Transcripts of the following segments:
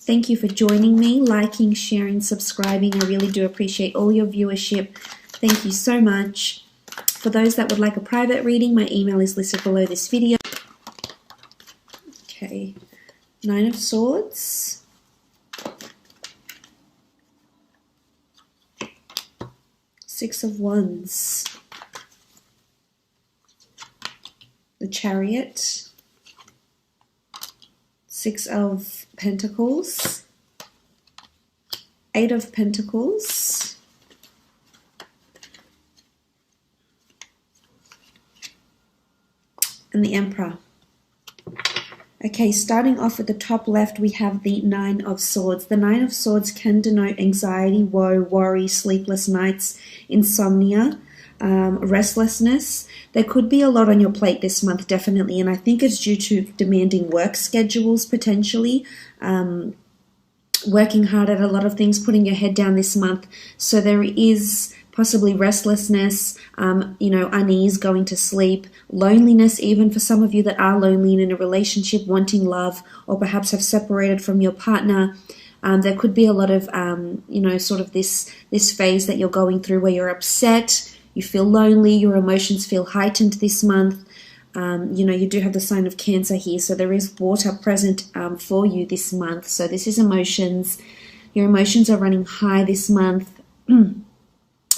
Thank you for joining me, liking, sharing, subscribing. I really do appreciate all your viewership. Thank you so much. For those that would like a private reading, my email is listed below this video. Okay, 9 of Swords. Six of Wands. The Chariot. Six of Pentacles. Eight of Pentacles. And the Emperor. Okay, starting off at the top left, we have the 9 of Swords. The 9 of Swords can denote anxiety, woe, worry, sleepless nights, insomnia, restlessness. There could be a lot on your plate this month, definitely, and I think it's due to demanding work schedules, potentially, working hard at a lot of things, putting your head down this month. So there is possibly restlessness, unease, going to sleep, loneliness, even for some of you that are lonely and in a relationship, wanting love, or perhaps have separated from your partner. There could be a lot of, sort of this phase that you're going through where you're upset, you feel lonely, your emotions feel heightened this month. You do have the sign of Cancer here, so there is water present for you this month. So this is emotions. Your emotions are running high this month.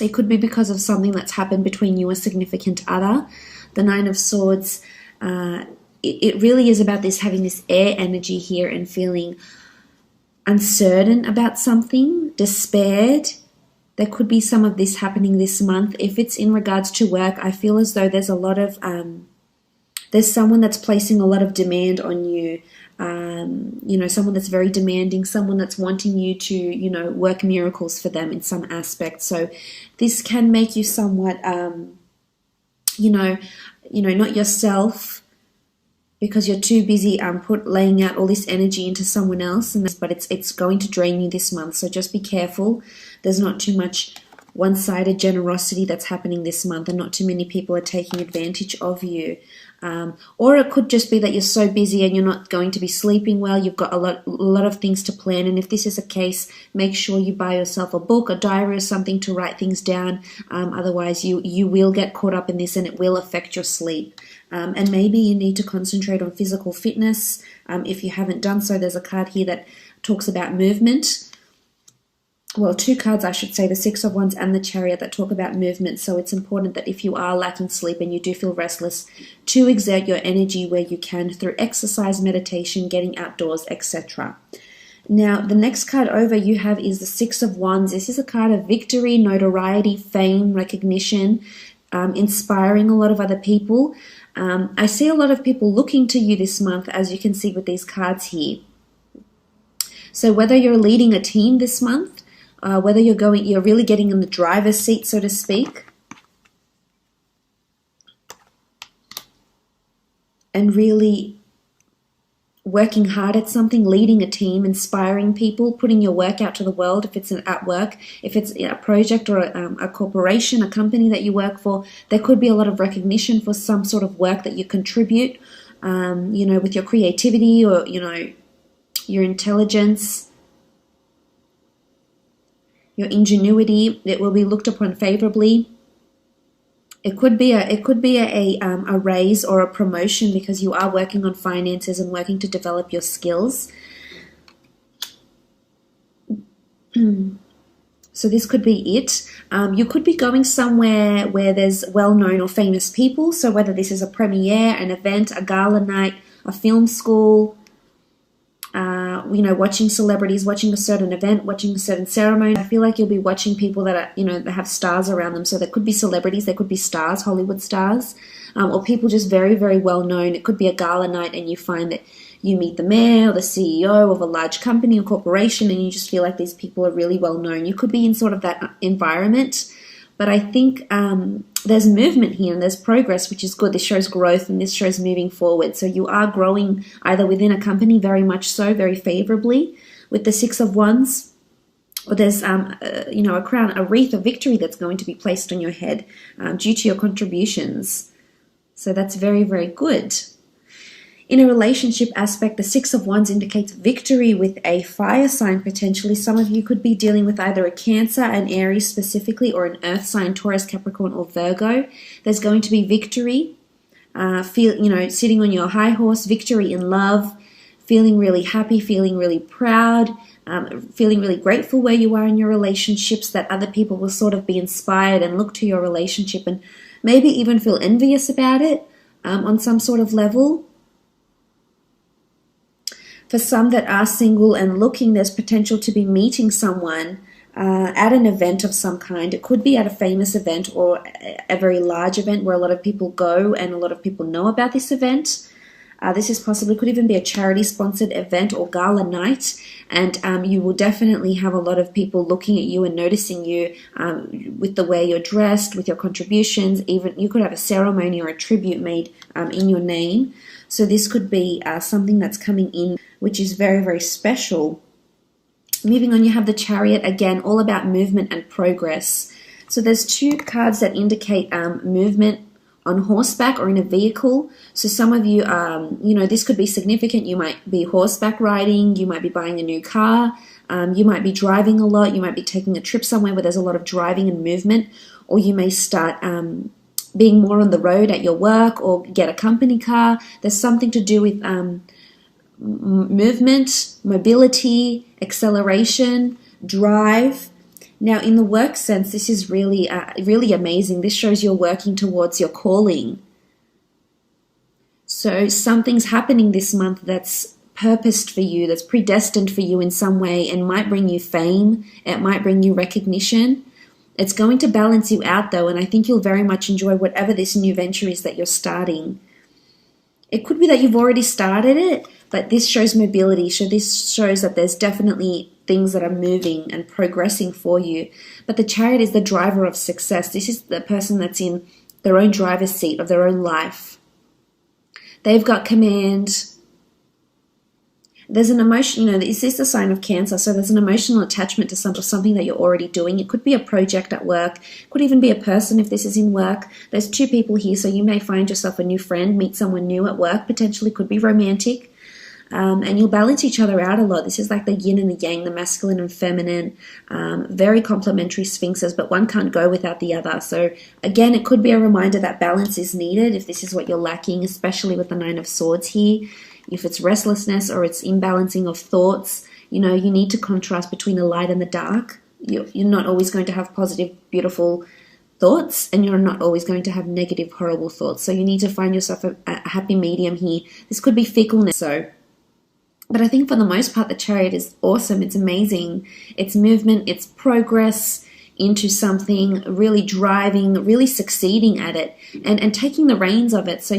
It could be because of something that's happened between you and a significant other. The 9 of Swords, it really is about this, having this air energy here and feeling uncertain about something, despaired. There could be some of this happening this month. If it's in regards to work, I feel as though there's a lot of, there's someone that's placing a lot of demand on you. Someone that's very demanding, someone that's wanting you to, work miracles for them in some aspect. So this can make you somewhat, not yourself, because you're too busy laying out all this energy into someone else, but it's going to drain you this month. So just be careful. There's not too much one-sided generosity that's happening this month, and not too many people are taking advantage of you. Or it could just be that you're so busy and you're not going to be sleeping well. You've got a lot of things to plan, and if this is a case, make sure you buy yourself a book, a diary, or something to write things down. Otherwise, you will get caught up in this, and it will affect your sleep. And maybe you need to concentrate on physical fitness. If you haven't done so, there's a card here that talks about movement. Well, 2 cards, I should say, the 6 of Wands and the Chariot, that talk about movement. So it's important that if you are lacking sleep and you do feel restless, to exert your energy where you can through exercise, meditation, getting outdoors, etc. Now, the next card over you have is the 6 of Wands. This is a card of victory, notoriety, fame, recognition, inspiring a lot of other people. I see a lot of people looking to you this month, as you can see with these cards here. So whether you're leading a team this month, whether you're really getting in the driver's seat, so to speak, and really working hard at something, leading a team, inspiring people, putting your work out to the world. If it's at work, if it's a project or a corporation, a company that you work for, there could be a lot of recognition for some sort of work that you contribute, with your creativity or, your intelligence, your ingenuity. It will be looked upon favorably. It could be a raise or a promotion because you are working on finances and working to develop your skills. So this could be it. You could be going somewhere where there's well-known or famous people. So whether this is a premiere, an event, a gala night, a film school, watching celebrities, watching a certain event, watching a certain ceremony. I feel like you'll be watching people that are, that have stars around them. So there could be celebrities, there could be stars, Hollywood stars, or people just very, very well known. It could be a gala night and you find that you meet the mayor or the CEO of a large company or corporation and you just feel like these people are really well known. You could be in sort of that environment. But I think there's movement here and there's progress, which is good. This shows growth and this shows moving forward. So you are growing either within a company, very much so, very favorably with the 6 of Wands, or there's a crown, a wreath of victory that's going to be placed on your head due to your contributions. So that's very, very good. In a relationship aspect, the Six of Wands indicates victory with a fire sign potentially. Some of you could be dealing with either a Cancer, an Aries specifically, or an earth sign, Taurus, Capricorn, or Virgo. There's going to be victory. Sitting on your high horse, victory in love, feeling really happy, feeling really proud, feeling really grateful where you are in your relationships, that other people will sort of be inspired and look to your relationship and maybe even feel envious about it on some sort of level. For some that are single and looking, there's potential to be meeting someone at an event of some kind. It could be at a famous event or a very large event where a lot of people go and a lot of people know about this event. This is possibly, could even be a charity-sponsored event or gala night, and you will definitely have a lot of people looking at you and noticing you with the way you're dressed, with your contributions. Even you could have a ceremony or a tribute made in your name. So this could be something that's coming in, which is very, very special. Moving on, you have the Chariot, again, all about movement and progress. So there's two cards that indicate movement on horseback or in a vehicle. So some of you, this could be significant. You might be horseback riding, you might be buying a new car, you might be driving a lot, you might be taking a trip somewhere where there's a lot of driving and movement, or you may start being more on the road at your work or get a company car. There's something to do with movement, mobility, acceleration, drive. Now, in the work sense, this is really, really amazing. This shows you're working towards your calling. So something's happening this month that's purposed for you, that's predestined for you in some way, and might bring you fame. It might bring you recognition. It's going to balance you out, though, and I think you'll very much enjoy whatever this new venture is that you're starting. It could be that you've already started it, but this shows mobility. So this shows that there's definitely things that are moving and progressing for you. But the Chariot is the driver of success. This is the person that's in their own driver's seat of their own life. They've got command. There's an emotion, this is the sign of Cancer, so there's an emotional attachment to something that you're already doing. It could be a project at work, it could even be a person if this is in work. There's two people here, so you may find yourself a new friend, meet someone new at work, potentially could be romantic, and you'll balance each other out a lot. This is like the yin and the yang, the masculine and feminine, very complementary sphinxes, but one can't go without the other. So again, it could be a reminder that balance is needed if this is what you're lacking, especially with the Nine of Swords here. If it's restlessness or it's imbalancing of thoughts, you need to contrast between the light and the dark. You're not always going to have positive, beautiful thoughts, and you're not always going to have negative, horrible thoughts. So you need to find yourself a happy medium here. This could be fickleness. But I think for the most part, the Chariot is awesome. It's amazing. It's movement, it's progress into something, really driving, really succeeding at it, and taking the reins of it. So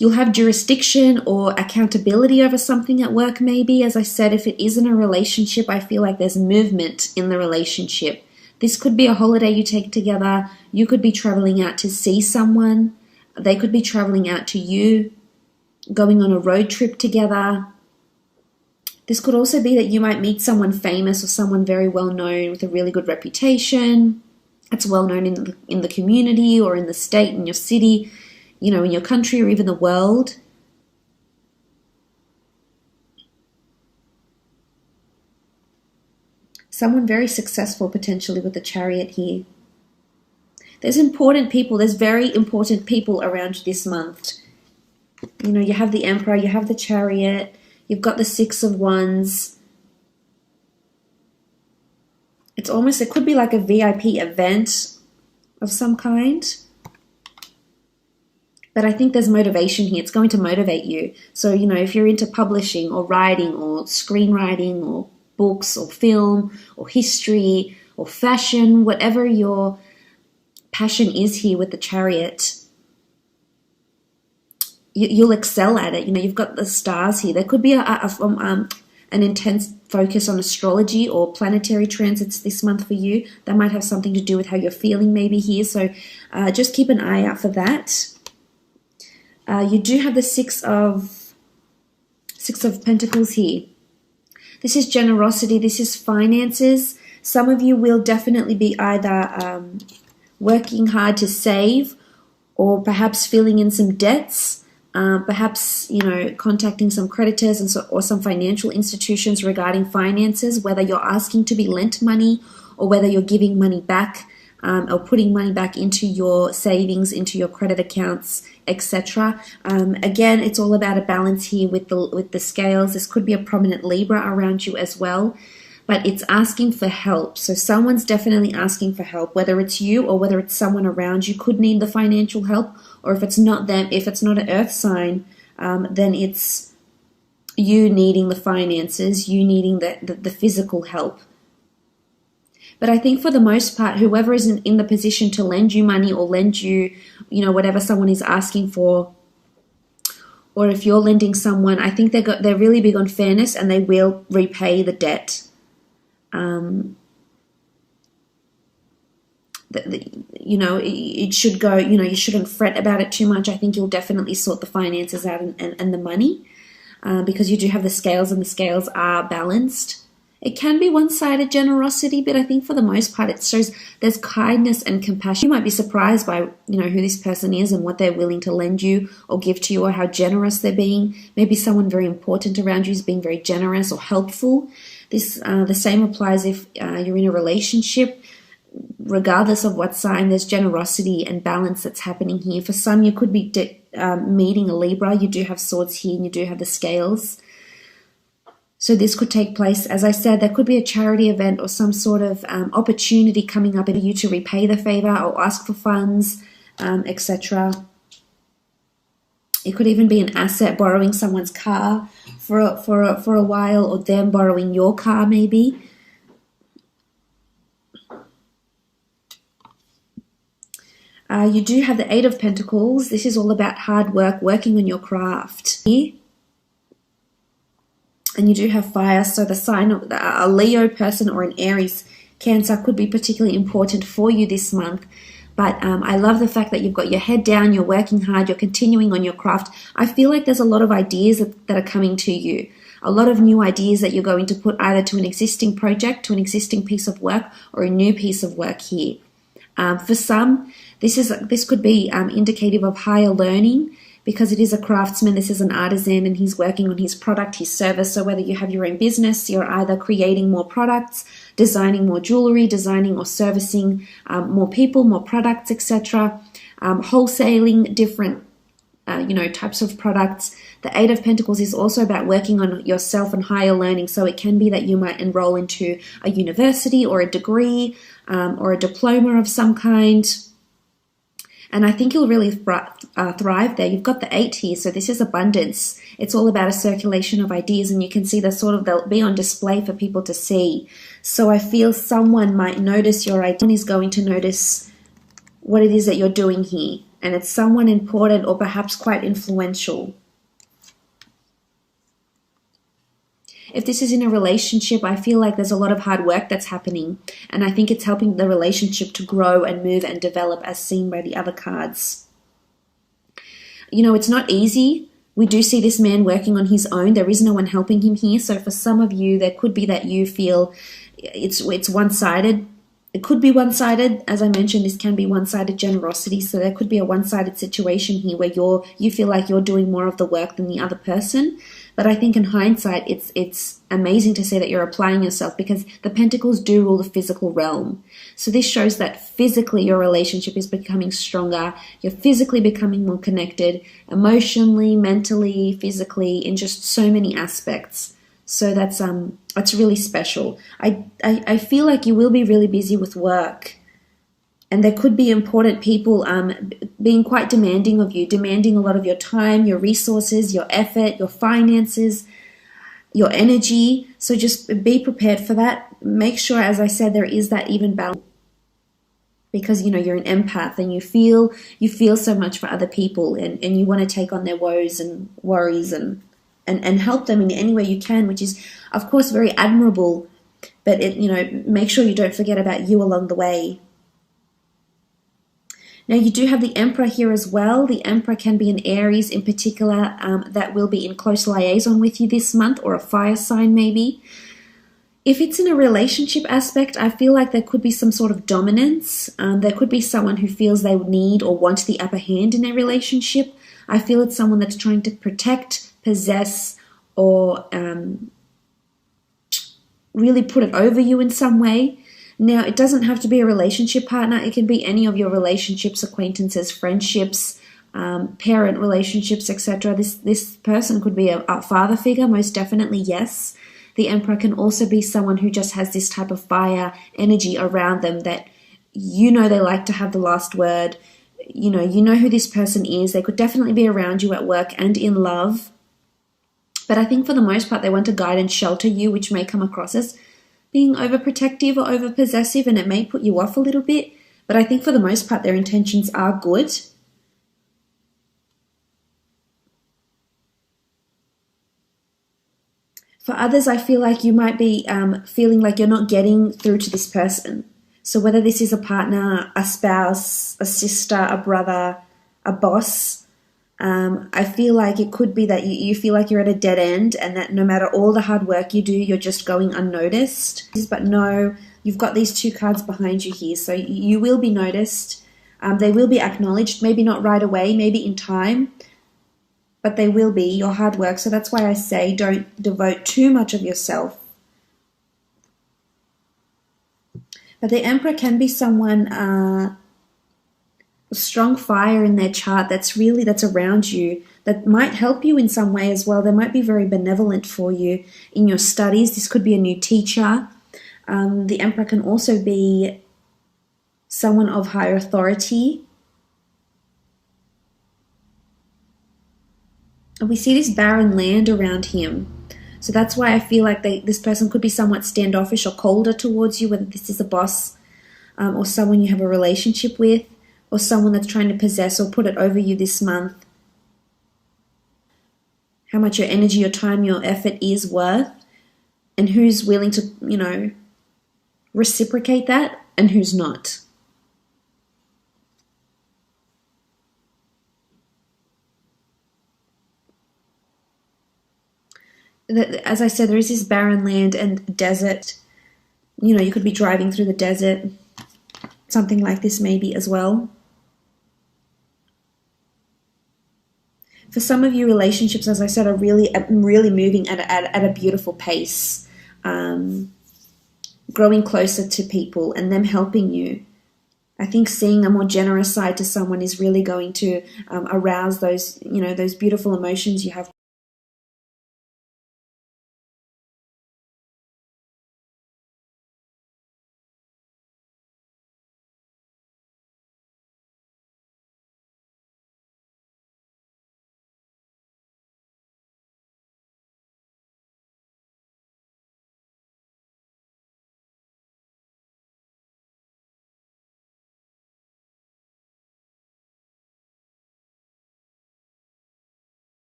you'll have jurisdiction or accountability over something at work maybe. As I said, if it isn't a relationship, I feel like there's movement in the relationship. This could be a holiday you take together. You could be traveling out to see someone. They could be traveling out to you, going on a road trip together. This could also be that you might meet someone famous or someone very well known with a really good reputation. It's well known in the community or in the state, in your city, in your country or even the world. Someone very successful potentially with the Chariot here. There's very important people around this month. You have the Emperor, you have the Chariot, you've got the Six of Wands. It could be like a VIP event of some kind. But I think there's motivation here. It's going to motivate you. So, if you're into publishing or writing or screenwriting or books or film or history or fashion, whatever your passion is here with the Chariot, you'll excel at it. You've got the stars here. There could be an intense focus on astrology or planetary transits this month for you. That might have something to do with how you're feeling maybe here. So just keep an eye out for that. You do have the Six of Pentacles here. This is generosity. This is finances. Some of you will definitely be either working hard to save or perhaps filling in some debts. Perhaps, contacting some creditors or some financial institutions regarding finances, whether you're asking to be lent money or whether you're giving money back, or putting money back into your savings, into your credit accounts, etc. Again, it's all about a balance here with the scales. This could be a prominent Libra around you as well, but it's asking for help. So someone's definitely asking for help, whether it's you or whether it's someone around you could need the financial help, or if it's not them, if it's not an earth sign, then it's you needing the finances, you needing the physical help. But I think for the most part, whoever is in the position to lend you money or lend you, whatever someone is asking for, or if you're lending someone, I think they're really big on fairness and they will repay the debt. It should go, you shouldn't fret about it too much. I think you'll definitely sort the finances out and the money, because you do have the scales and the scales are balanced. It can be one-sided generosity, but I think for the most part it shows there's kindness and compassion. You might be surprised by, who this person is and what they're willing to lend you or give to you, or how generous they're being. Maybe someone very important around you is being very generous or helpful. The same applies if you're in a relationship. Regardless of what sign, there's generosity and balance that's happening here. For some, you could be meeting a Libra. You do have swords here and you do have the scales. So this could take place, as I said, there could be a charity event or some sort of opportunity coming up for you to repay the favor or ask for funds, etc. It could even be an asset, borrowing someone's car for a while, or them borrowing your car maybe. You do have the Eight of Pentacles. This is all about hard work, working on your craft. And you do have fire, so the sign of a Leo person or an Aries, Cancer could be particularly important for you this month. But I love the fact that you've got your head down, you're working hard, you're continuing on your craft. I feel like there's a lot of ideas that are coming to you. A lot of new ideas that you're going to put either to an existing project, to an existing piece of work, or a new piece of work here. For some, this could be indicative of higher learning, because it is a craftsman, this is an artisan, and he's working on his product, his service. So whether you have your own business, you're either creating more products, designing more jewelry, designing or servicing more people, more products, etc. Wholesaling different types of products. The Eight of Pentacles is also about working on yourself and higher learning. So it can be that you might enroll into a university or a degree or a diploma of some kind. And I think you'll really thrive there. You've got the 8 here, so this is abundance. It's all about a circulation of ideas, and you can see they'll be on display for people to see. So I feel someone might notice your idea. Someone is going to notice what it is that you're doing here, and it's someone important or perhaps quite influential. If this is in a relationship, I feel like there's a lot of hard work that's happening, and I think it's helping the relationship to grow and move and develop, as seen by the other cards. It's not easy. We do see this man working on his own. There is no one helping him here. So for some of you, there could be that you feel it's one-sided. It could be one-sided. As I mentioned, this can be one-sided generosity. So there could be a one-sided situation here where you feel like you're doing more of the work than the other person. But I think in hindsight, it's amazing to see that you're applying yourself, because the Pentacles do rule the physical realm. So this shows that physically your relationship is becoming stronger. You're physically becoming more connected, emotionally, mentally, physically, in just so many aspects. So that's really special. I feel like you will be really busy with work. And there could be important people being quite demanding of you, demanding a lot of your time, your resources, your effort, your finances, your energy. So just be prepared for that. Make sure, as I said, there is that even balance, because you're an empath and you feel so much for other people, and you want to take on their woes and worries and help them in any way you can, which is of course very admirable. But make sure you don't forget about you along the way. Now, you do have the Emperor here as well. The Emperor can be an Aries in particular that will be in close liaison with you this month, or a fire sign maybe. If it's in a relationship aspect, I feel like there could be some sort of dominance. There could be someone who feels they need or want the upper hand in a relationship. I feel it's someone that's trying to protect, possess, or really put it over you in some way. Now, it doesn't have to be a relationship partner. It can be any of your relationships, acquaintances, friendships, parent relationships, etc. This person could be a father figure, most definitely, yes. The Emperor can also be someone who just has this type of fire energy around them that you know they like to have the last word. You know who this person is. They could definitely be around you at work and in love. But I think for the most part, they want to guide and shelter you, which may come across as being overprotective or overpossessive, and it may put you off a little bit. But I think for the most part, their intentions are good. For others, I feel like you might be feeling like you're not getting through to this person. So whether this is a partner, a spouse, a sister, a brother, a boss, I feel like it could be that you feel like you're at a dead end and that no matter all the hard work you do, you're just going unnoticed. But no, you've got these two cards behind you here. So you will be noticed. They will be acknowledged, maybe not right away, maybe in time, but they will be your hard work. So that's why I say don't devote too much of yourself. But the Emperor can be someone strong fire in their chart that's around you, that might help you in some way as well. They might be very benevolent for you in your studies. This could be a new teacher. The Emperor can also be someone of higher authority. And we see this barren land around him. So that's why I feel like this person could be somewhat standoffish or colder towards you, whether this is a boss or someone you have a relationship with, or someone that's trying to possess or put it over you this month. How much your energy, your time, your effort is worth, and who's willing to, reciprocate that and who's not. As I said, there is this barren land and desert. You could be driving through the desert. Something like this maybe as well. For some of you, relationships, as I said, are really moving at a beautiful pace, growing closer to people and them helping you. I think seeing a more generous side to someone is really going to arouse those beautiful emotions you have.